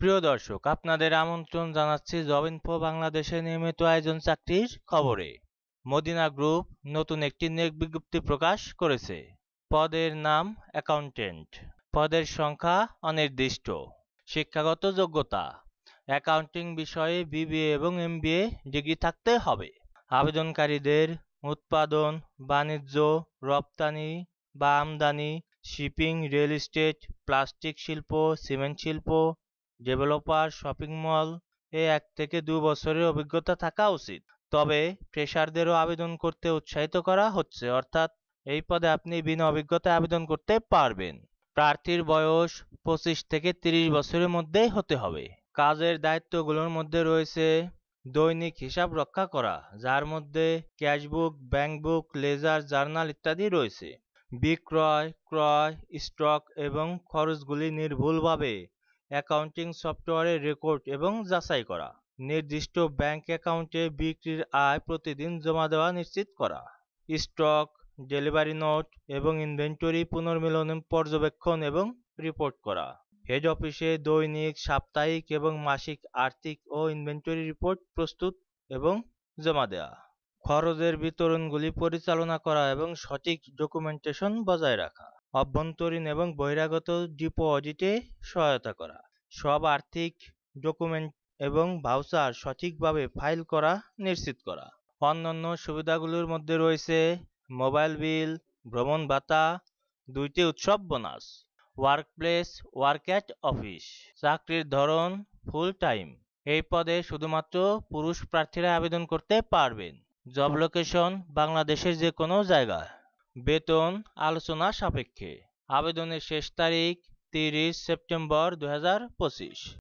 প্রিয় দর্শক, আপনাদের আমন্ত্রণ জানাচ্ছি জব ইনফো বাংলাদেশের নিয়মিত আয়োজন চাকরির খবরে। মদিনা গ্রুপ নতুন একটি নিয়োগ বিজ্ঞপ্তি প্রকাশ করেছে। পদের নাম অ্যাকাউন্টেন্ট। পদের সংখ্যা অনির্দিষ্ট। শিক্ষাগত যোগ্যতা অ্যাকাউন্টিং বিষয়ে বিবিএ এবং এমবিএ ডিগ্রি থাকতে হবে। আবেদনকারীদের উৎপাদন, বাণিজ্য, রপ্তানি বা আমদানি, শিপিং, রিয়েল এস্টেট, প্লাস্টিক শিল্প, সিমেন্ট শিল্প, ডেভেলপার, শপিং মল 1 থেকে 2 বছরের অভিজ্ঞতা থাকা উচিত। তবে ফ্রেশারদেরও আবেদন করতে উৎসাহিত করা হচ্ছে, অর্থাৎ এই পদে আপনি বিনা অভিজ্ঞতায় আবেদন করতে পারবেন। প্রার্থীর বয়স 25 থেকে 30 বছরের মধ্যেই হতে হবে। কাজের দায়িত্বগুলোর মধ্যে রয়েছে দৈনিক হিসাব রক্ষা করা, যার মধ্যে ক্যাশবুক, ব্যাংকবুক, লেজার, জার্নাল ইত্যাদি রয়েছে। বিক্রয়, ক্রয়, স্টক এবং খরচগুলি নির্ভুলভাবে অ্যাকাউন্টিং সফটওয়্যারে রেকর্ড এবং যাচাই করা। নির্দিষ্ট ব্যাংক অ্যাকাউন্টে বিক্রির আয় প্রতিদিন জমা দেওয়া নিশ্চিত করা। স্টক, ডেলিভারি নোট এবং ইনভেন্টরি পুনর্মিলন পর্যবেক্ষণ এবং রিপোর্ট করা। হেড অফিসে দৈনিক, সাপ্তাহিক এবং মাসিক আর্থিক ও ইনভেন্টরি রিপোর্ট প্রস্তুত এবং জমা দেওয়া। খরচের বিতরণগুলি পরিচালনা করা এবং সঠিক ডকুমেন্টেশন বজায় রাখা। অভ্যন্তরীণ এবং বহিরাগত ডিপো অডিটে সহায়তা করা। সব আর্থিক ডকুমেন্ট এবং ভাউচার সঠিকভাবে ফাইল করা নিশ্চিত করা। অন্যান্য সুবিধাগুলোর মধ্যে রয়েছে মোবাইল বিল, ভ্রমণ ভাতা, 2টি উৎসব bonus. Workplace, work at office. চাকরির ধরন ফুল টাইম। এই পদে শুধুমাত্র পুরুষ প্রার্থীরা আবেদন করতে পারবেন। জব লোকেশন বাংলাদেশের যে কোনো জায়গায়। বেতন আলোচনা সাপেক্ষে। আবেদনের শেষ তারিখ 30 সেপ্টেম্বর 2025।